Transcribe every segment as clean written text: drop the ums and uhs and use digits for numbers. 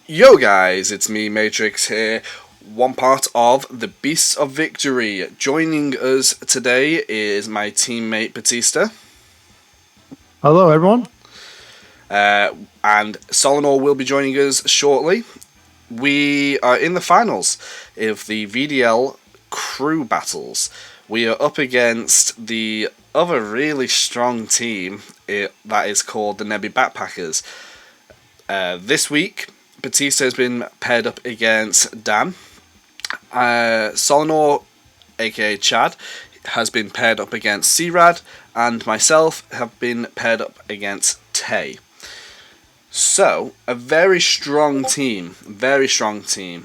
Yo guys, it's me Matrix here, one part of the Beasts of Victory. Joining us today is my teammate Batista. Hello, everyone. And Solinor will be joining us shortly. We are in the finals of the VDL crew battles. We are up against the other really strong team that is called the Nebby Backpackers. This week, Batista has been paired up against Dan. Solinor, aka Chad, has been paired up against C-Rad, and myself have been paired up against Tay. So, a very strong team. Very strong team.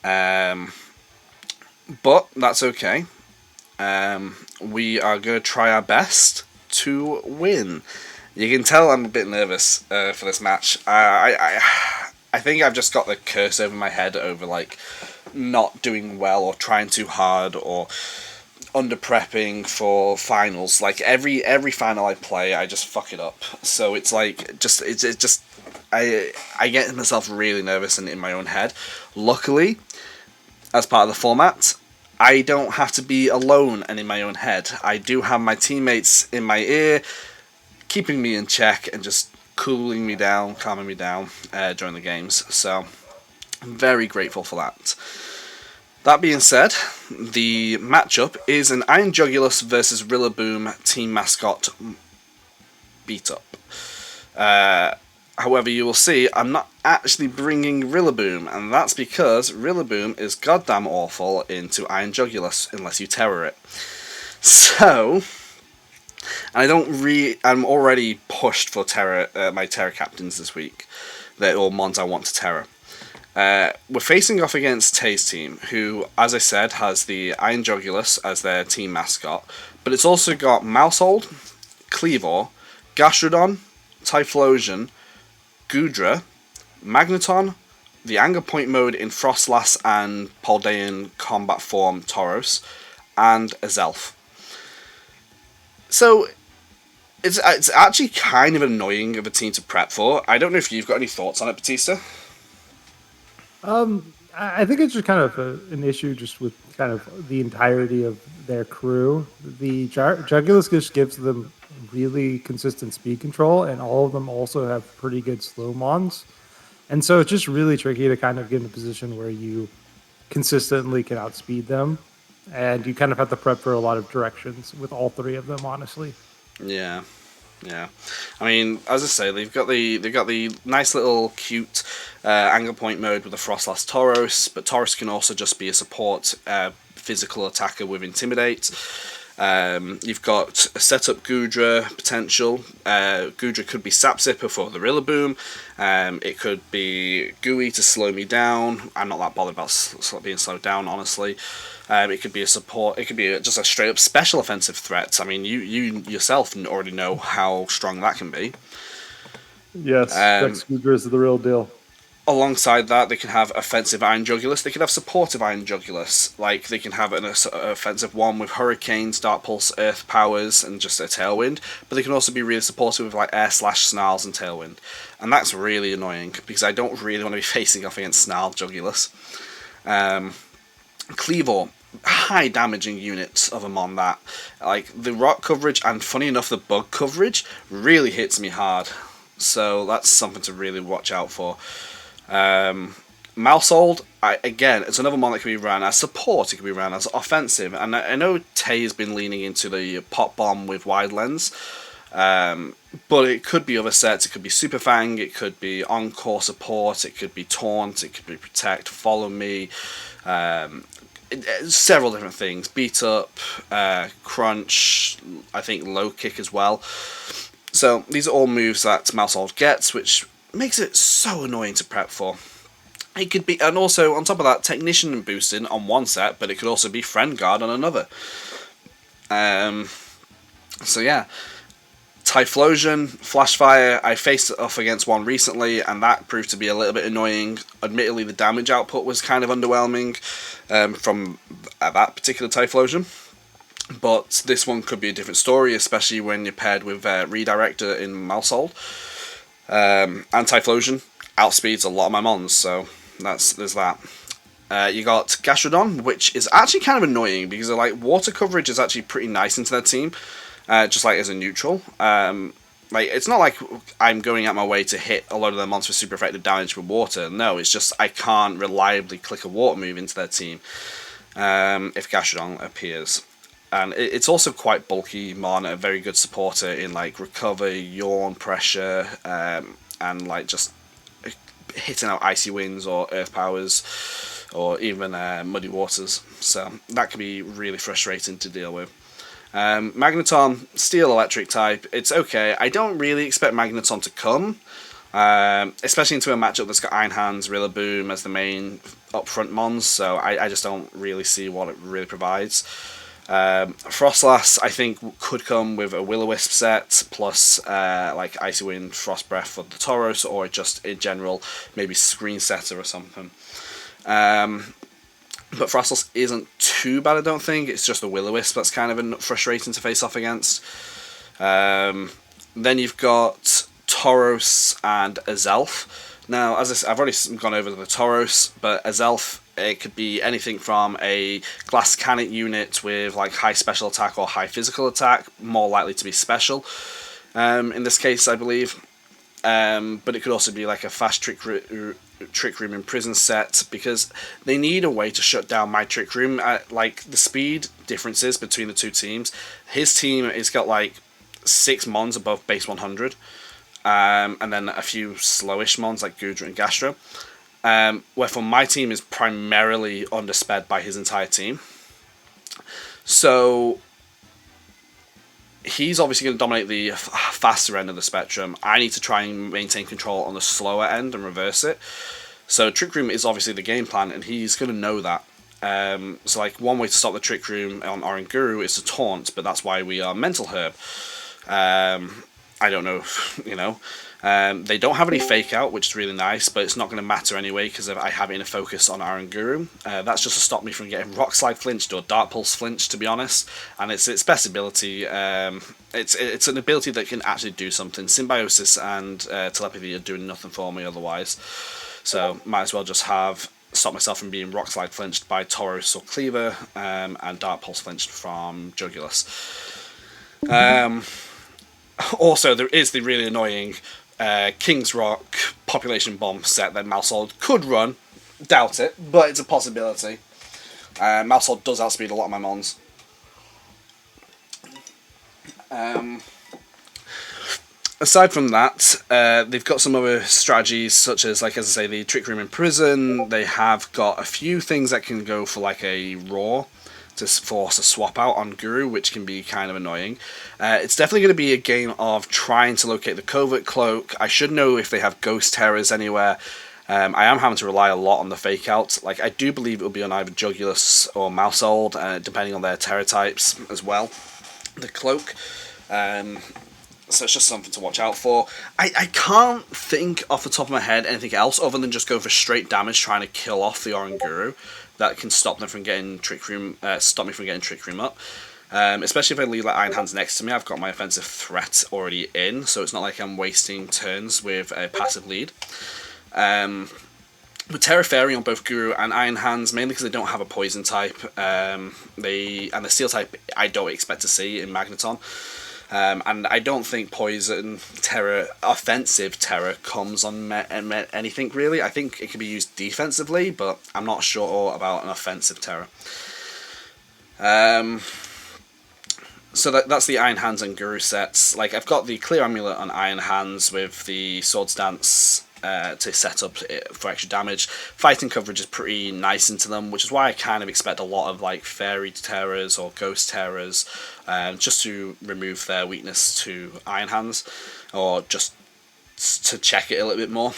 But that's okay. We are going to try our best to win. You can tell I'm a bit nervous for this match. I think I've just got the curse over my head over like not doing well or trying too hard or under prepping for finals. Like every final I play, I just fuck it up. So it's like I get myself really nervous and in my own head. Luckily, as part of the format, I don't have to be alone and in my own head. I do have my teammates in my ear, keeping me in check and just cooling me down, calming me down during the games. So I'm very grateful for that. That being said, the matchup is an Iron Jugulis versus Rillaboom team mascot beat up. However, you will see I'm not actually bringing Rillaboom, and that's because Rillaboom is goddamn awful into Iron Jugulis unless you terror it. So, I'm already pushed for terror, my terror captains this week. They're all mons I want to terror. We're facing off against Tay's team, who, as I said, has the Iron Jugulis as their team mascot, but it's also got Mousehold, Kleavor, Gastrodon, Typhlosion, Goodra, Magneton, the Anger Point mode in Frostlass and Paldean combat form Tauros, and a Zelf. So, it's actually kind of annoying of a team to prep for. I don't know if you've got any thoughts on it, Batista? I think it's just kind of an issue just with kind of the entirety of their crew. The Jugulis just gives them really consistent speed control, and all of them also have pretty good slow mons. And so it's just really tricky to kind of get in a position where you consistently can outspeed them. And you kind of have to prep for a lot of directions with all three of them, honestly. Yeah. Yeah, I mean, as I say, they've got the nice little cute anger point mode with the Frostlass Tauros, but Tauros can also just be a support physical attacker with Intimidate. You've got a setup Goodra potential. Goodra could be Sap Zipper for the Rillaboom. It could be Gooey to slow me down. I'm not that bothered about being slowed down, honestly. It could be a support. It could be just a straight up special offensive threat. I mean, you yourself already know how strong that can be. Yes, Dex Goodra is the real deal. Alongside that, they can have offensive Iron Jugulis. They can have supportive Iron Jugulis. Like, they can have an offensive one with Hurricanes, Dark Pulse, Earth Powers, and just a Tailwind. But they can also be really supportive with, like, Air/Snarls and Tailwind. And that's really annoying, because I don't really want to be facing off against Snarl Jugulis. Kleavor, high damaging units of a mon that. Like, the rock coverage and, funny enough, the bug coverage really hits me hard. So that's something to really watch out for. Mousehold, again, it's another mon that can be ran as support, it can be ran as offensive, and I know Tay has been leaning into the Pop Bomb with Wide Lens, but it could be other sets. It could be Super Fang, it could be Encore support, it could be Taunt, it could be Protect, Follow Me, several different things. Beat Up, Crunch, I think Low Kick as well. So these are all moves that Mousehold gets, which makes it so annoying to prep for. It could be, and also on top of that, Technician and Boosting on one set, but it could also be Friend Guard on another. So yeah, Typhlosion, Flashfire, I faced it off against one recently, and that proved to be a little bit annoying. Admittedly, the damage output was kind of underwhelming from that particular Typhlosion. But this one could be a different story, especially when you're paired with Redirector in Mousehold. And Typhlosion, outspeeds a lot of my mons, so there's that. You got Gastrodon, which is actually kind of annoying because like water coverage is actually pretty nice into their team, just like as a neutral. Like it's not like I'm going out my way to hit a lot of their mons for super effective damage with water. No, it's just I can't reliably click a water move into their team if Gastrodon appears. And it's also quite bulky mon, a very good supporter in like recover, yawn, pressure, and like just hitting out icy winds or earth powers, or even muddy waters. So that can be really frustrating to deal with. Magneton, steel electric type, it's okay. I don't really expect Magneton to come, especially into a matchup that's got Iron Hands, Rillaboom as the main upfront mons, so I just don't really see what it really provides. Frostlass, I think, could come with a Will-O-Wisp set, plus like Icy Wind, Frost Breath for the Tauros, or just in general, maybe Screen Setter or something. But Frostlass isn't too bad, I don't think. It's just the Will-O-Wisp that's kind of frustrating to face off against. Then you've got Tauros and Azelf. Now, as I said, I've already gone over the Tauros, but Azelf, it could be anything from a glass cannon unit with like high special attack or high physical attack, more likely to be special in this case, I believe. But it could also be like a fast Trick Room in Prison set, because they need a way to shut down my Trick Room. Like the speed differences between the two teams. His team has got like 6 mons above base 100, and then a few slowish mons like Gudra and Gastro. Where for my team is primarily undersped by his entire team. So he's obviously going to dominate the faster end of the spectrum. I need to try and maintain control on the slower end and reverse it. So Trick Room is obviously the game plan, and he's going to know that. So like one way to stop the Trick Room on Oranguru is to taunt, but that's why we are Mental Herb. I don't know, you know. They don't have any fake out, which is really nice, but it's not going to matter anyway because I have it in a focus on Oranguru. That's just to stop me from getting Rock Slide flinched or Dark Pulse flinched, to be honest. And it's its best ability. It's an ability that can actually do something. Symbiosis and Telepathy are doing nothing for me otherwise. So might as well just stop myself from being Rock Slide flinched by Tauros or Kleavor, and Dark Pulse flinched from Jugulis. Also, there is the really annoying King's Rock population bomb set that Mousehold could run. Doubt it, but it's a possibility. Mousehold does outspeed a lot of my mons. Aside from that, they've got some other strategies, such as, like, as I say, the Trick Room in Prison. They have got a few things that can go for like a Roar to force a swap out on Guru, which can be kind of annoying. It's definitely going to be a game of trying to locate the Covert Cloak. I should know if they have Ghost Terrors anywhere. I am having to rely a lot on the fake out. Like, I do believe it will be on either Jugulis or Mousehold, depending on their Terror types as well. The Cloak. So it's just something to watch out for. I can't think off the top of my head anything else other than just go for straight damage trying to kill off the Oranguru that can stop them from getting Trick Room, stop me from getting Trick Room up. Especially if I leave like Iron Hands next to me, I've got my offensive threat already in, so it's not like I'm wasting turns with a passive lead. With Terra Fairy on both Guru and Iron Hands, mainly because they don't have a poison type, and the steel type I don't expect to see in Magneton. And I don't think Poison Terror, offensive Terror, comes on anything really. I think it can be used defensively, but I'm not sure about an offensive Terror. So that's the Iron Hands and Guru sets. Like, I've got the Clear Amulet on Iron Hands with the Swords Dance to set up for extra damage. Fighting coverage is pretty nice into them, which is why I kind of expect a lot of like Fairy Terrors or Ghost Terrors, just to remove their weakness to Iron Hands, or just to check it a little bit more.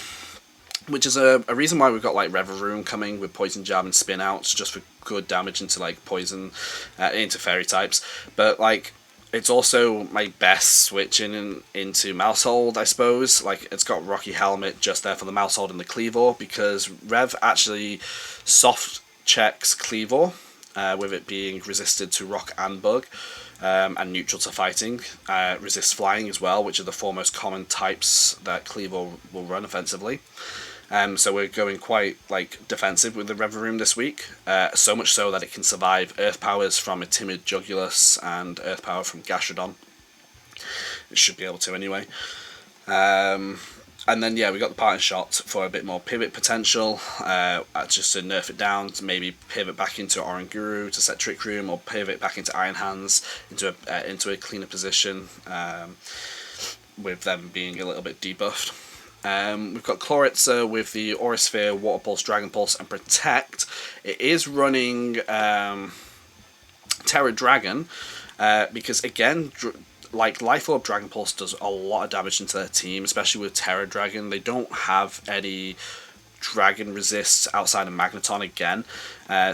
Which is a reason why we've got like Reverie coming with Poison Jab and Spin Outs, just for good damage into like poison, into fairy types. But like, it's also my best switching into Mousehold, I suppose. Like, it's got Rocky Helmet just there for the Mousehold and the Kleavor, because Rev actually soft checks Kleavor, with it being resisted to Rock and Bug, and neutral to fighting. Resists flying as well, which are the four most common types that Kleavor will run offensively. So we're going quite like defensive with the Reverie this week. So much so that it can survive Earth Powers from a timid Jugulis and Earth Power from Gastrodon. It should be able to anyway. And then, yeah, we got the Parting Shot for a bit more pivot potential, just to nerf it down, to maybe pivot back into Oranguru to set Trick Room, or pivot back into Iron Hands into a cleaner position, with them being a little bit debuffed. We've got Chloritza with the Aura Sphere, Water Pulse, Dragon Pulse, and Protect. It is running Terra Dragon, because again, like Life Orb Dragon Pulse does a lot of damage into their team, especially with Terra Dragon. They don't have any Dragon resists outside of Magneton again,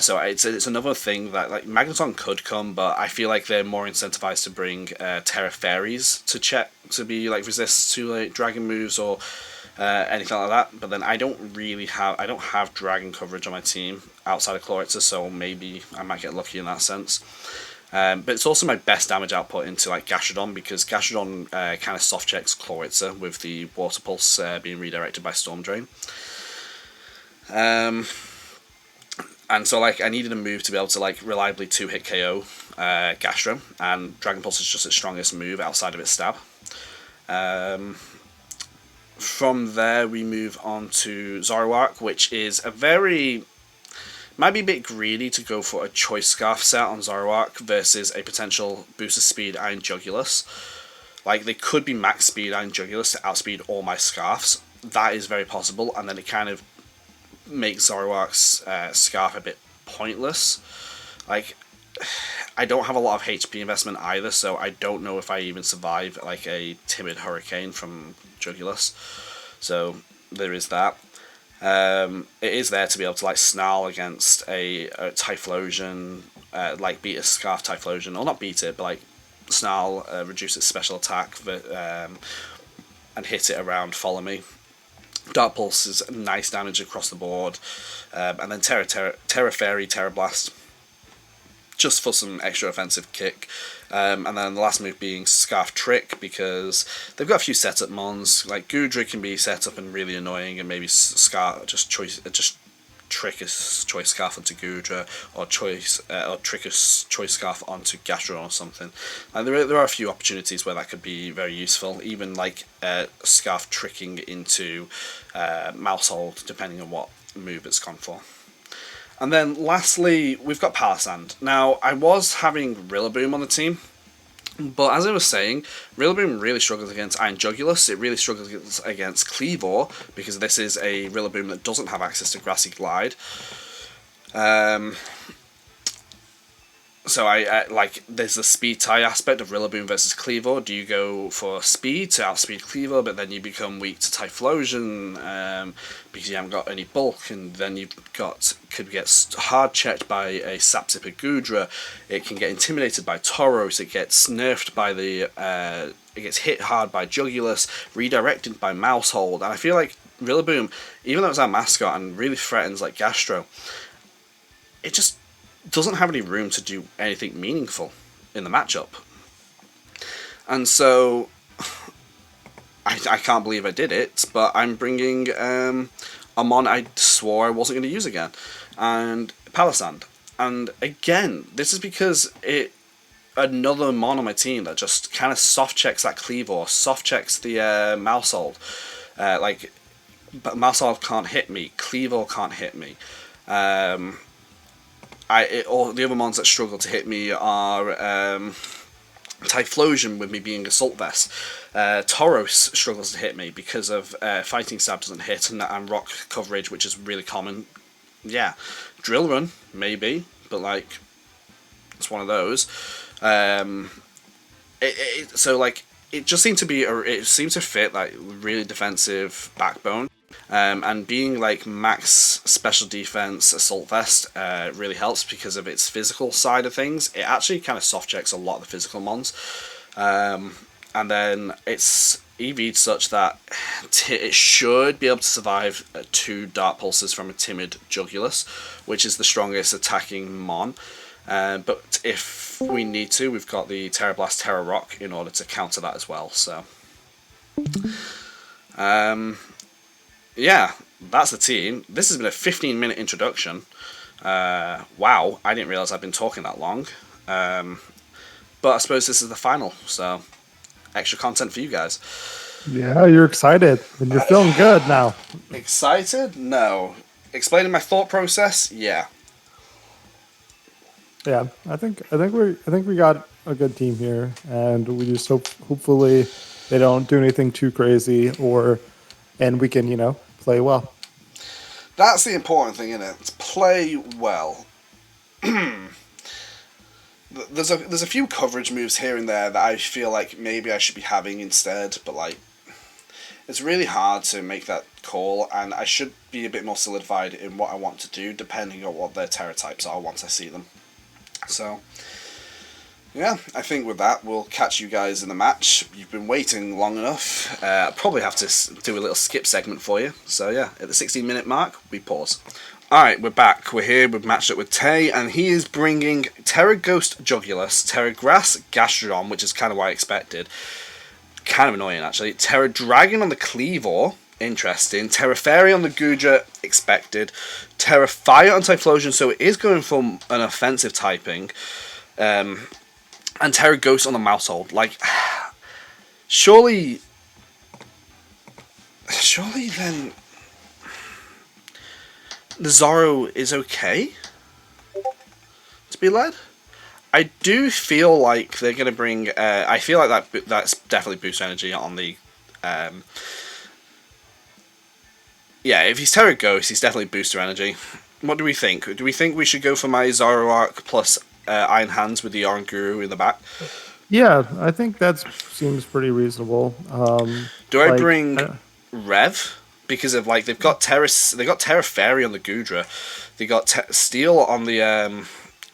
so it's another thing that like Magneton could come, but I feel like they're more incentivized to bring Terra Fairies to be like resists to like Dragon moves or anything like that. But then I don't have Dragon coverage on my team outside of Chloritza, so maybe I might get lucky in that sense. But it's also my best damage output into like Gastrodon, because Gastrodon kind of soft checks Chloritza with the Water Pulse being redirected by Storm Drain. And so like I needed a move to be able to like reliably 2-hit KO Gastro, and Dragon Pulse is just its strongest move outside of its stab. From there we move on to Zoroark, which is might be a bit greedy to go for a Choice Scarf set on Zoroark versus a potential boost of speed Iron Jugulis. Like, they could be max speed Iron Jugulis to outspeed all my Scarfs. That is very possible, and then it kind of makes Zoroark's Scarf a bit pointless. Like, I don't have a lot of HP investment either, so I don't know if I even survive like a timid Hurricane from Jugulis. So there is that. It is there to be able to like snarl against a Typhlosion, like beat a Scarf Typhlosion, or not beat it, but like snarl, reduce its special attack, and hit it around Follow Me. Dark Pulse is nice damage across the board, and then Terra Fairy, Terra Blast, just for some extra offensive kick. And then the last move being Scarf Trick, because they've got a few setup mons. Like Goodra can be set up and really annoying, and maybe Scarf just trick a Choice Scarf onto Goodra, or trick a Choice Scarf onto Gastrodon or something. And there are a few opportunities where that could be very useful, even like Scarf tricking into Mousehold, depending on what move it's gone for. And then lastly, we've got Palisand. Now, I was having Rillaboom on the team, but as I was saying, Rillaboom really struggles against Iron Jugulis. It really struggles against Kleavor, because this is a Rillaboom that doesn't have access to Grassy Glide. So I like, there's the speed tie aspect of Rillaboom versus Kleavor. Do you go for speed to outspeed Kleavor, but then you become weak to Typhlosion because you haven't got any bulk, and then could get hard checked by a Sapsipper Goodra. It can get intimidated by Tauros. It gets nerfed by it gets hit hard by Jugulis, redirected by Mousehold, and I feel like Rillaboom, even though it's our mascot and really threatens like Gastro, it just doesn't have any room to do anything meaningful in the matchup. And so I can't believe I did it, but I'm bringing a mon I swore I wasn't going to use again, and Palisand. And again, this is because another mon on my team that just kind of soft checks that Kleavor, soft checks the Mousehold. But Mousehold can't hit me, Kleavor can't hit me. Or the other mons that struggle to hit me are Typhlosion, with me being Assault Vest. Tauros struggles to hit me because of Fighting Stab doesn't hit, and Rock coverage, which is really common. Yeah, Drill Run, maybe, but like, it's one of those. So like, it just seemed to be, it seemed to fit like really defensive backbone. And being like max special defense Assault Vest really helps because of its physical side of things. It actually kind of soft checks a lot of the physical mons, and then it's EV'd such that it should be able to survive 2 Dark Pulses from a timid Jugulis, which is the strongest attacking mon. But if we need to, we've got the Terra Blast, Terra Rock in order to counter that as well. So yeah, that's the team. This has been a 15-minute introduction. Wow, I didn't realise I've been talking that long. But I suppose this is the final, so extra content for you guys. Yeah, you're excited and you're feeling good now. Excited? No. Explaining my thought process? Yeah. Yeah, I think we got a good team here, and we just hopefully they don't do anything too crazy, and we can play well. That's the important thing, isn't it? It's play well. There's a few coverage moves here and there that I feel like maybe I should be having instead, but like it's really hard to make that call, and I should be a bit more solidified in what I want to do depending on what their terror types are once I see them. So yeah, I think with that we'll catch you guys in the match. You've been waiting long enough. I'll probably have to do a little skip segment for you. So yeah, at the 16-minute mark we pause. Alright, we're back. We're here. We've matched up with Tay, and he is bringing Terra Ghost Jugulis, Terra Grass Gastrodon, which is kind of what I expected. Kind of annoying, actually. Terra Dragon on the Kleavor, interesting. Terra Fairy on the Gudra, expected. Terra Fire on Typhlosion, so it is going for an offensive typing. And Terra Ghost on the Mousehold. Like, surely then the Zorro is okay to be led. I do feel like they're going to bring... I feel like that's definitely boost energy on the... yeah, if he's Terra Ghost, he's definitely booster energy. What do we think? Do we think we should go for my Zoroark plus Iron Hands with the Oranguru in the back? Yeah, I think that seems pretty reasonable. Do I bring Rev? Because of like they've got Terra Fairy on the Gudra, they got Steel on the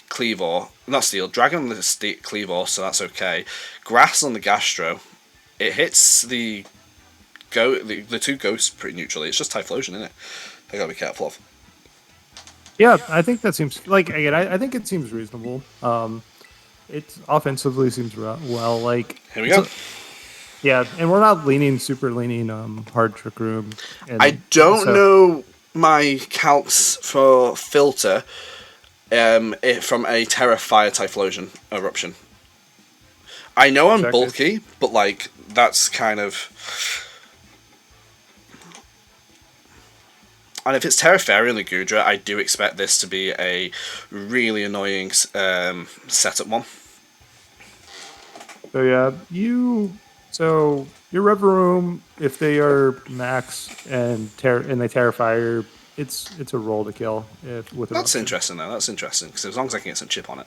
Kleavor, not Steel, Dragon on the Kleavor, so that's okay. Grass on the Gastro, it hits the two ghosts pretty neutrally. It's just Typhlosion, isn't it? I gotta be careful of. Yeah, I think that seems like again. I think it seems reasonable. It offensively seems well. Like here we go. Yeah, and we're not super leaning hard Trick Room. I don't know my calcs for filter from a Terra Fire Typhlosion eruption. I know I'm bulky, but like that's kind of... And if it's Terra Fairy on the Gudra, I do expect this to be a really annoying setup one. So yeah, So your Reverum, if they are max and they Terra Fire, it's a roll to kill. That's interesting though. That's interesting because as long as I can get some chip on it.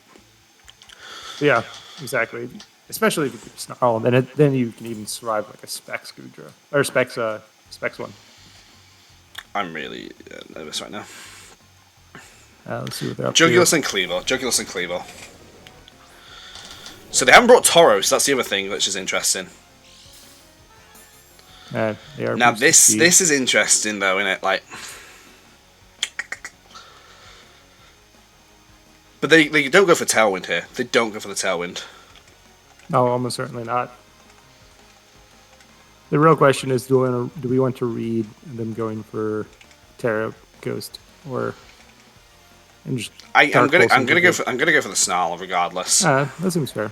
Yeah, exactly. Especially if you keep Snarl, then you can even survive like a Specs Gudra or Specs one. I'm really nervous right now. Let's see what they're up to. Jugulis and Kleavor. So they haven't brought Tauros. That's the other thing which is interesting. Now this is interesting though, isn't it? Like, but they don't go for Tailwind here. They don't go for the Tailwind. No, almost certainly not. The real question is, do we want to read them going for Terra Ghost I'm gonna go for the Snarl regardless. That seems fair.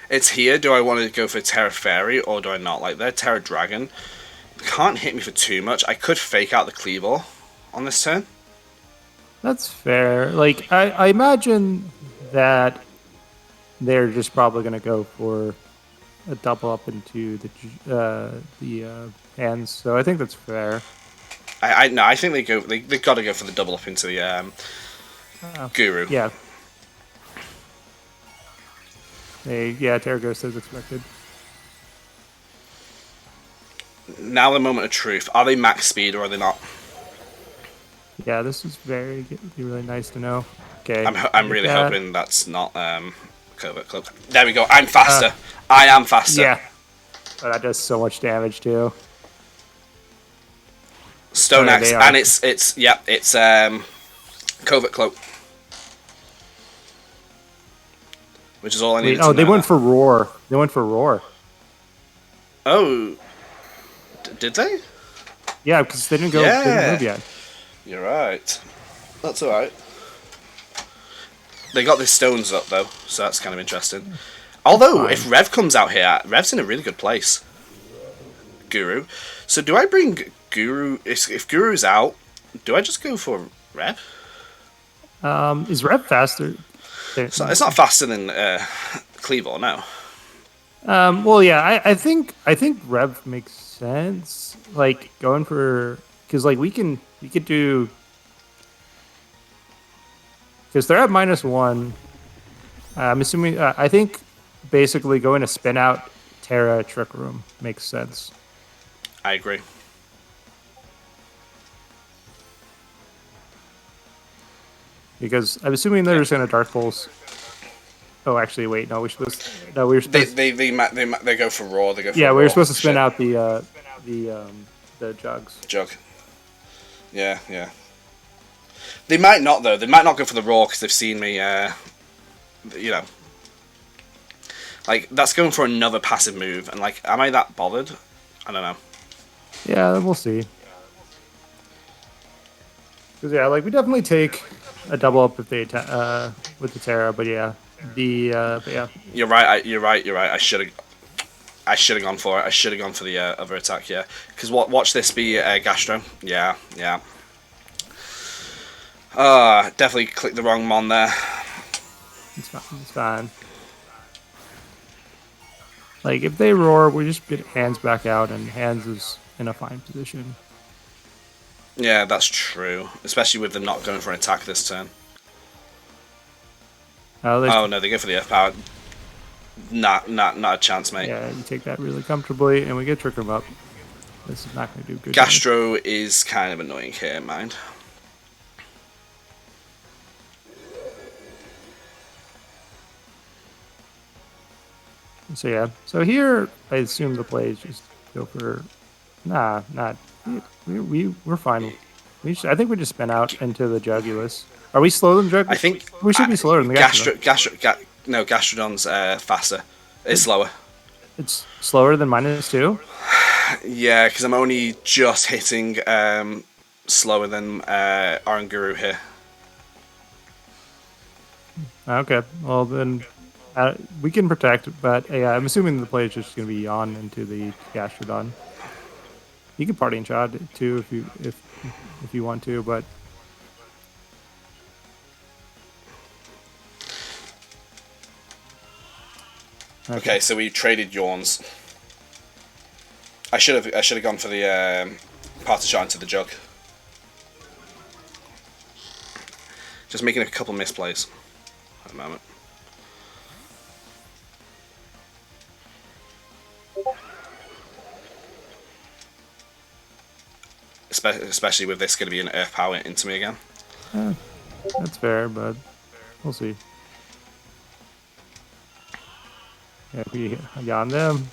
It's here. Do I want to go for Terra Fairy or do I not? Like their Terra Dragon can't hit me for too much. I could fake out the Kleavor on this turn. That's fair. Like I imagine that they're just probably going to go for a double up into the hands. So I think that's fair. I think they've got to go for the double up into the Guru. Yeah. Terra Ghost as expected. Now the moment of truth. Are they max speed or are they not? Yeah, this is be really nice to know. Okay. I'm really hoping that's not Covert Cloak. There we go. I'm faster. I am faster. Yeah. Oh, that does so much damage too. Stone Axe, and it's Covert Cloak. Which is all I needed to know. They went for Roar. Oh. Did they? Yeah, because they didn't go. They didn't Yeah, move yet. you're right. That's alright. They got the stones up though, so that's kind of interesting. Although, Fine. if Rev comes out here, Rev's in a really good place. Guru. So do I bring Guru... If Guru's out, do I just go for Rev? Is Rev faster? So it's not faster than Kleavor, no. Well, yeah, I think Rev makes sense. Like going for because like we could do because they're at -1. I'm assuming. I think basically going to spin out Terra Trick Room makes sense. I agree. Because I'm assuming they're just going to Dark Pulse. Oh, actually, wait. No, we were supposed. They go for Raw. They go for Yeah, raw. we were supposed to spin Shit. out the jugs. Jug. Yeah, yeah. They might not though. They might not go for the Raw because they've seen me. You know, like that's going for another passive move, and like, am I that bothered? I don't know. Yeah, we'll see. Because yeah, like we definitely take a double up if they with the Terra, but yeah, but yeah, You're right. You're right. I should have gone for it. I should have gone for the other attack. Yeah, because watch this be Gastro. Yeah, yeah. Definitely clicked the wrong mon there. it's fine. It's fine. Like if they roar, we just get hands back out, and hands is in a fine position. Yeah, that's true. Especially with them not going for an attack this turn. Oh no, they go for the Earth Power. Not a chance, mate. Yeah, you take that really comfortably, and we get Trick 'em up. This is not going to do good. Gastro is kind of annoying here, mind. So yeah, so here I assume the plays just go for. Nah, not. We're fine. I think we just spin out into the Jugulis. Are we slower than Jugulis? I think we should be slower than the Gastrodon. No, Gastrodon's faster. It's slower. It's slower than -2. Yeah, because I'm only just hitting slower than Oranguru here. Okay, well then we can protect, but yeah, I'm assuming the play is just going to be on into the Gastrodon. You can party and shot too if you want to, but okay, so we traded Yawns. I should have gone for the party shot into the jug. Just making a couple misplays at the moment. Especially with this going to be an Earth Power into me again. that's fair, but we'll see. Yeah, we got them.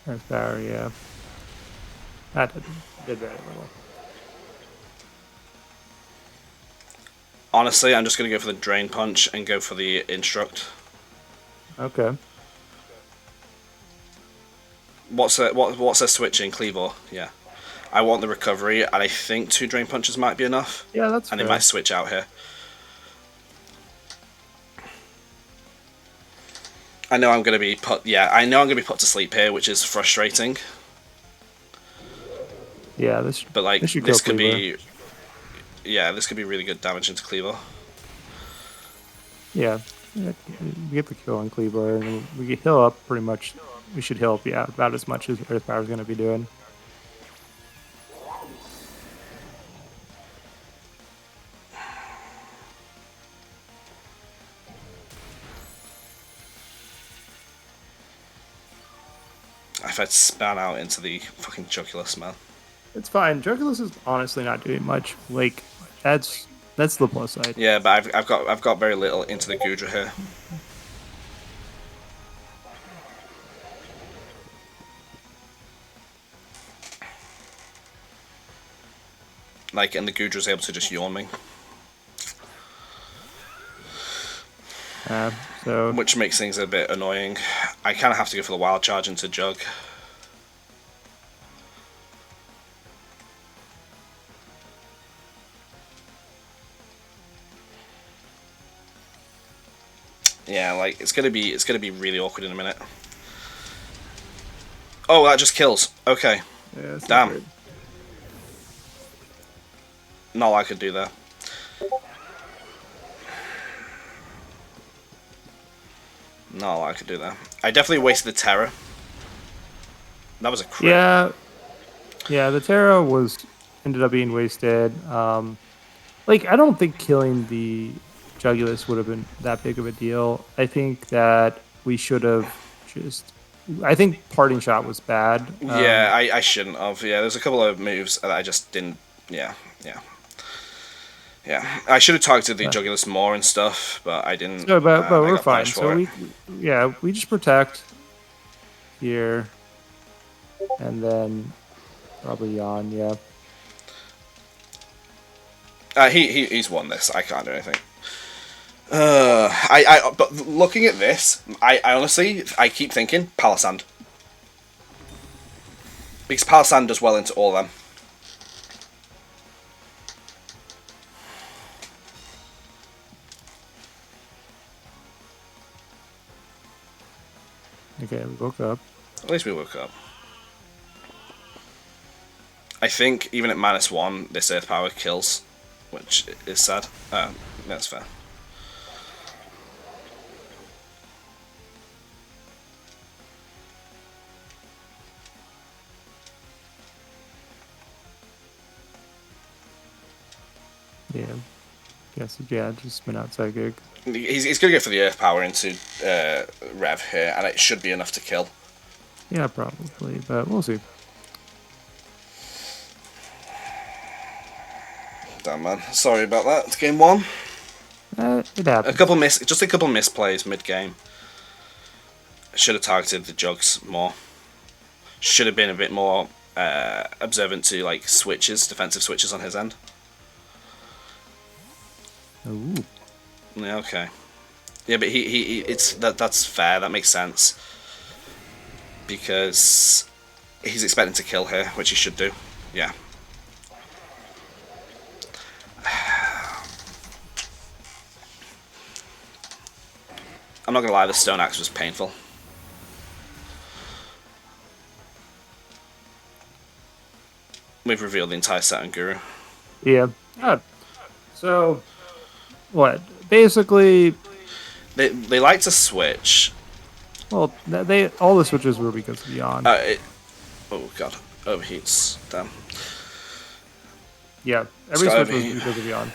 Earth Power, yeah. That did very little. Honestly, I'm just going to go for the Drain Punch and go for the Instruct. Okay. What's a switching Kleavor? Yeah, I want the recovery, and I think 2 Drain Punches might be enough. Yeah, that's and fair. it might switch out here. I know I'm gonna be put. Yeah, I know I'm gonna be put to sleep here, which is frustrating. Yeah, this. But like this could be. Yeah, this could be really good damage into Kleavor. Yeah, we get the kill on Kleavor, and we get heal up pretty much. We should heal up, yeah, about as much as Earth Power is going to be doing. If I'd span out into the fucking Jugulis, man. It's fine. Jugulis is honestly not doing much. Like that's the plus side. Yeah, but I've got very little into the Gudra here. Like, and the Gudra's able to just yawn me. So which makes things a bit annoying. I kind of have to go for the wild charge into Jug. Yeah, like it's gonna be really awkward in a minute. Oh, that just kills. Okay. Yeah, that's not Damn. great. Not what I could do there. Not what I could do there. I definitely wasted the terror. That was a crit. Yeah, the Terra ended up being wasted. Like I don't think killing the Jugulis would have been that big of a deal. I think that we should have just. I think parting shot was bad. Yeah, I shouldn't have. Yeah, there's a couple of moves that I just didn't. Yeah. I should have targeted the Jugulis more and stuff, but I didn't. So, but I we're got fine. punished So for it. we just protect here, and then probably yawn. Yeah. He's won this. I can't do anything. But looking at this, I honestly keep thinking Palisand, because Palisand does well into all of them. Okay, we woke up. At least we woke up. I think even at -1, this Earth Power kills, which is sad. That's fair. Yeah. Guess just spin out psychic. He's going to go for the Earth Power into Rev here, and it should be enough to kill. Yeah, probably, but we'll see. Damn, man. Sorry about that. It's game 1. It happened. Just a couple misplays mid-game. Should have targeted the Jugs more. Should have been a bit more observant to like defensive switches on his end. Ooh. Yeah, okay. Yeah, but that's fair. That makes sense because he's expecting to kill here, which he should do. Yeah. I'm not gonna lie, the Stone Axe was painful. We've revealed the entire set on Guru. Yeah. So, what? Basically, They like to switch. well, all the switches were because of yawn. Oh god, overheats. Damn. Yeah, every switch was overheat. because of yawn.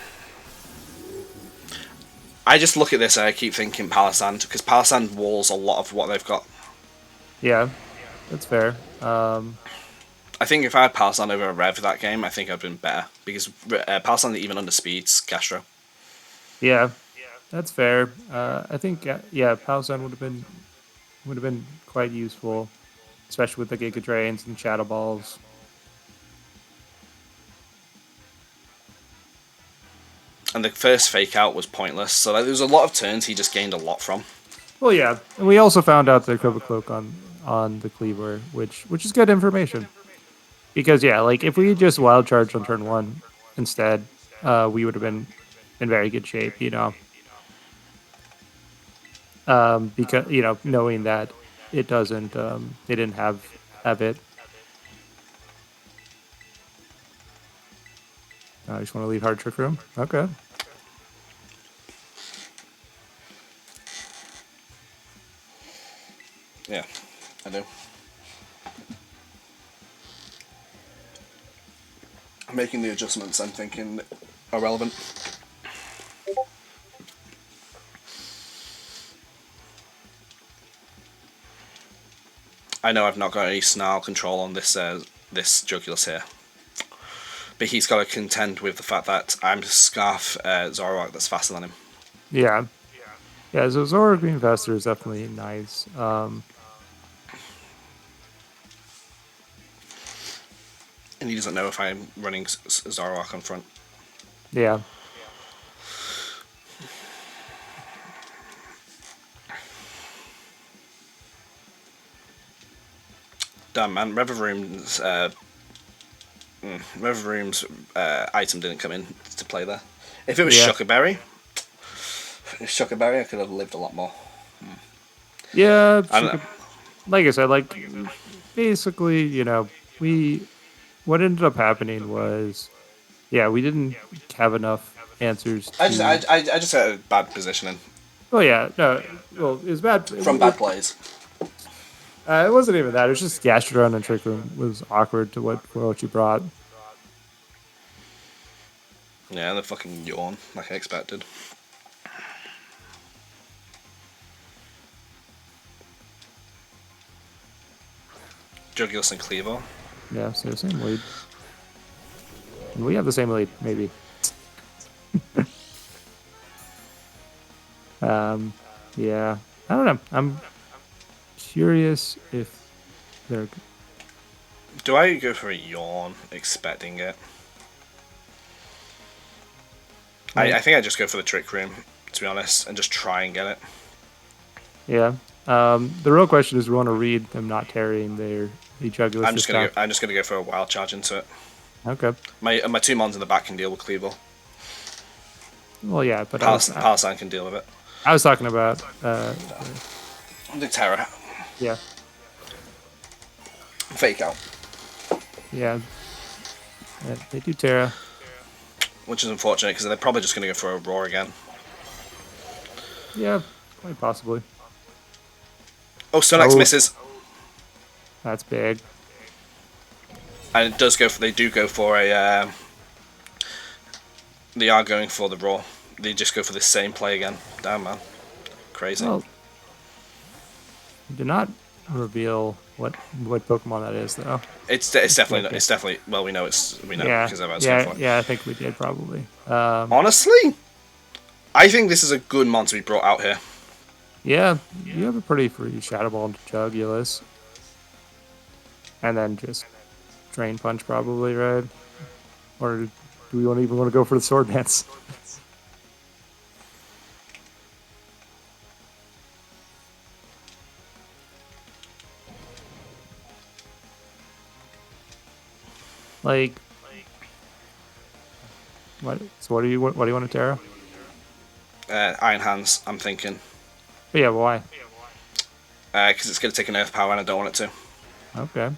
I just look at this and I keep thinking Palisand, because Palisand walls a lot of what they've got. Yeah, that's fair. I think if I had Palisand over a Rev that game, I think I'd been better, because Palisand even under speeds Castro. Yeah, that's fair. I think Palisand would have been quite useful, especially with the Giga Drains and Shadow Balls. And the first fake out was pointless, so there was a lot of turns he just gained a lot from. Well, yeah, and we also found out the Cobra Cloak on the Kleavor, which is good information. Because yeah, like if we just wild charged on turn 1 instead, we would have been in very good shape, you know. Because knowing that it doesn't, they didn't have it. I just want to leave Hard Trick Room. Okay. Yeah, I do. Making the adjustments I'm thinking are relevant. I know I've not got any snarl control on this Jugulis here, but he's got to contend with the fact that I'm Scarf Zoroark that's faster than him. Yeah. Yeah, so Zoroark being faster is definitely nice. And he doesn't know if I'm running Zoroark on front. Yeah. Damn, man. Reveroom's item didn't come in to play there. If it was Shuckerberry, I could have lived a lot more. Yeah, I she don't could, know. like I said, like basically, we what ended up happening was, yeah, we didn't have enough answers I just to. I just had a bad positioning Oh yeah, no, well, it was bad. from bad plays. It wasn't even that. It was just Gastrodon and Trick Room was awkward to what you brought. Yeah, the fucking yawn like I expected. Jugulis and Kleavor. Yeah, so same lead. And we have the same lead, maybe. Yeah, I don't know. I'm curious if they're. Do I go for a yawn expecting it? I think I just go for the Trick Room, to be honest, and just try and get it. Yeah. The real question is, we want to read them not tarrying the Jugulis this time. I'm just gonna go for a wild charge into it. Okay. My two mons in the back can deal with Kleavor. Well, yeah, but Power Sign can deal with it. I was talking about. The Terror. Yeah. Fake out. Yeah. They do Terra. Which is unfortunate because they're probably just gonna go for a Roar again. Yeah, quite possibly. Oh, Stoneaxe misses. That's big. And it does go for. They do go for a. They are going for the Roar. They just go for the same play again. Damn, man. Crazy. Well, do not reveal what Pokemon that is, though. It's definitely well we know because I've asked yeah. I think we did probably. Honestly, I think this is a good mon to be brought out here. Yeah, you have a pretty free Shadow Ball into Jugulis, and then just Drain Punch probably, right? Or do we even want to go for the Sword Dance? Like, what? So what do you want to Terra? Iron Hands, I'm thinking. But yeah, why? Because it's going to take an Earth Power and I don't want it to. Okay.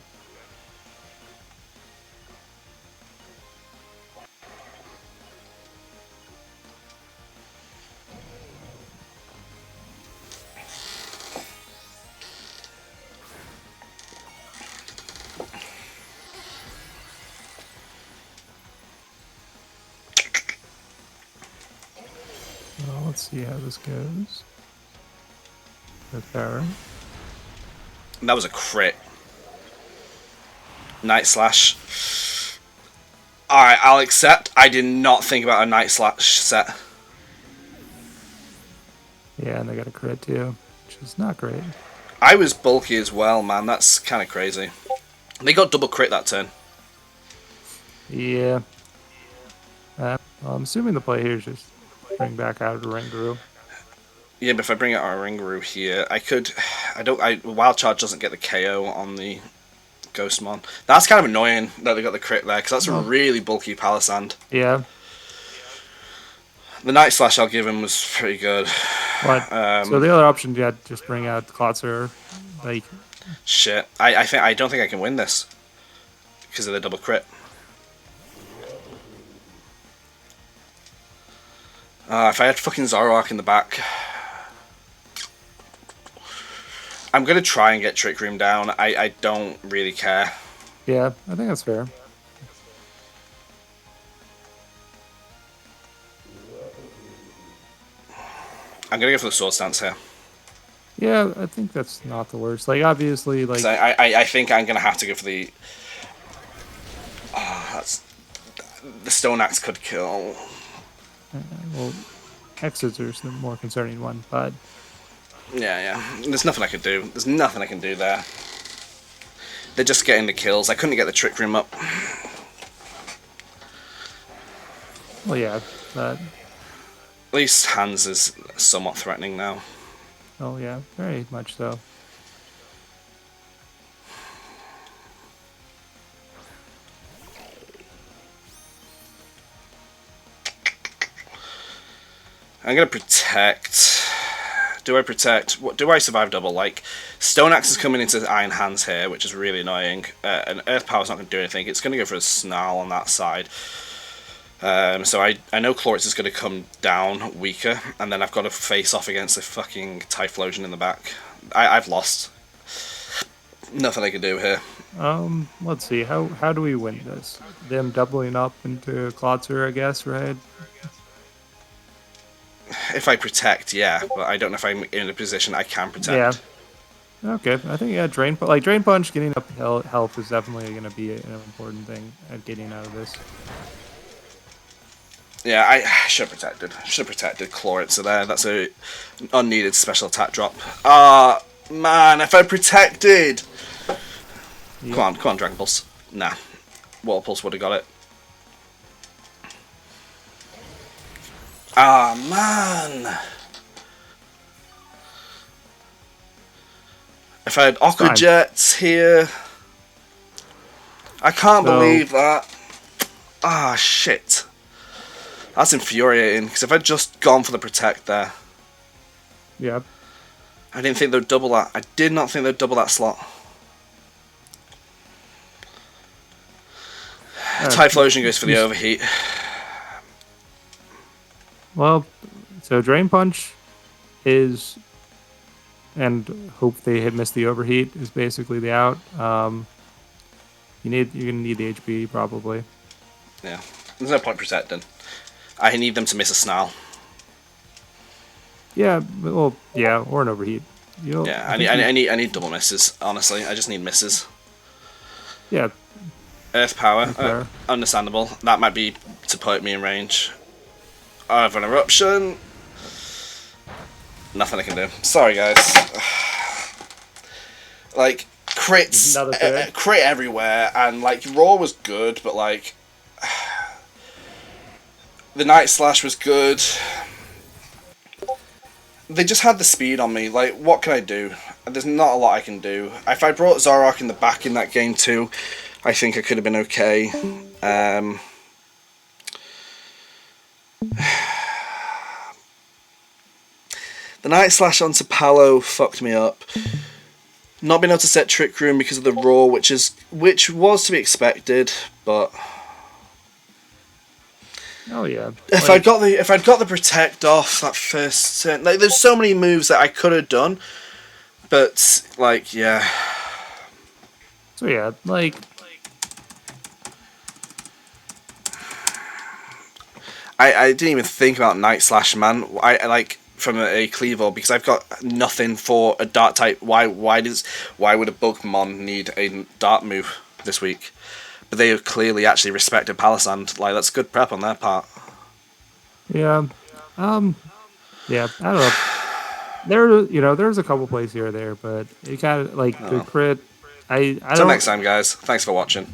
Well, let's see how this goes. Earth Power. And that was a crit. Night Slash. Alright, I'll accept. I did not think about a Night Slash set. Yeah, and they got a crit too, which is not great. I was bulky as well, man. That's kind of crazy. They got double crit that turn. Yeah. Well, I'm assuming the play here is just bring back out Oranguru. Yeah, but if I bring out Oranguru here, I could. Wild Charge doesn't get the KO on the Ghostmon. That's kind of annoying that they got the crit there because that's a really bulky Palisand. Yeah. The Night Slash I'll give him was pretty good. What? So the other option, yeah, just bring out Klotzer. Like, shit. I don't think I can win this because of the double crit. If I had fucking Zoroark in the back, I'm gonna try and get Trick Room down. I don't really care. Yeah, I think that's fair. I'm gonna go for the Sword Stance here. Yeah, I think that's not the worst. Like, obviously, like... I think I'm gonna have to go for the... that's... The Stone Axe could kill. Well, Exits are the more concerning one, but... Yeah. There's nothing I could do. There's nothing I can do there. They're just getting the kills. I couldn't get the Trick Room up. Well, yeah, but... At least Hans is somewhat threatening now. Oh, yeah, very much so. I'm gonna protect. Do I protect? What do I survive double? Like, Stone Axe is coming into Iron Hands here, which is really annoying. And Earth Power's not going to do anything. It's going to go for a Snarl on that side. So I know Chloris is going to come down weaker, and then I've got to face off against a fucking Typhlosion in the back. I've lost. Nothing I can do here. Let's see. How do we win this? Them doubling up into Klotzer, I guess, right? If I protect, yeah, but I don't know if I'm in a position I can protect. Yeah. Okay, I think Drain Punch, getting up health is definitely going to be an important thing at getting out of this. Yeah, I should have protected. Should have protected Chloritza there. That's a unneeded special attack drop. Ah, man, if I protected. Yeah. Come on, Dragon Pulse. Nah, Water Pulse would have got it. Ah, man. If I had Aqua Jets here. I can't believe that. Ah, shit. That's infuriating, because if I'd just gone for the Protect there. Yeah. I didn't think they'd double that. I did not think they'd double that slot. Typhlosion goes for the overheat. Well, so Drain Punch is, and hope they miss the overheat is basically the out. You're gonna need the HP probably. Yeah, there's no point protecting. I need them to miss a Snarl. Yeah, well, yeah, or an overheat. Yeah, I need double misses. Honestly, I just need misses. Yeah. Earth Power, understandable. That might be to put me in range. I have an Eruption. Nothing I can do. Sorry, guys. Like, crits, crit everywhere, and like Raw was good, but like the Night Slash was good. They just had the speed on me. Like, what can I do? There's not a lot I can do. If I brought Zoroark in the back in that game too, I think I could have been okay. The Night Slash onto Palo fucked me up. Not being able to set Trick Room because of the Raw, which was to be expected, but oh yeah. If I'd got the Protect off that first turn, like there's so many moves that I could have done, but like yeah. So yeah, like I didn't even think about Night Slash, man. I like from a Kleavor because I've got nothing for a Dark type. Why would a Bugmon need a Dark move this week? But they have clearly actually respected Palisand. Like, that's good prep on their part. Yeah. Yeah, I don't know. There's a couple plays here or there, but it kind of like good crit. Till next time, guys. Thanks for watching.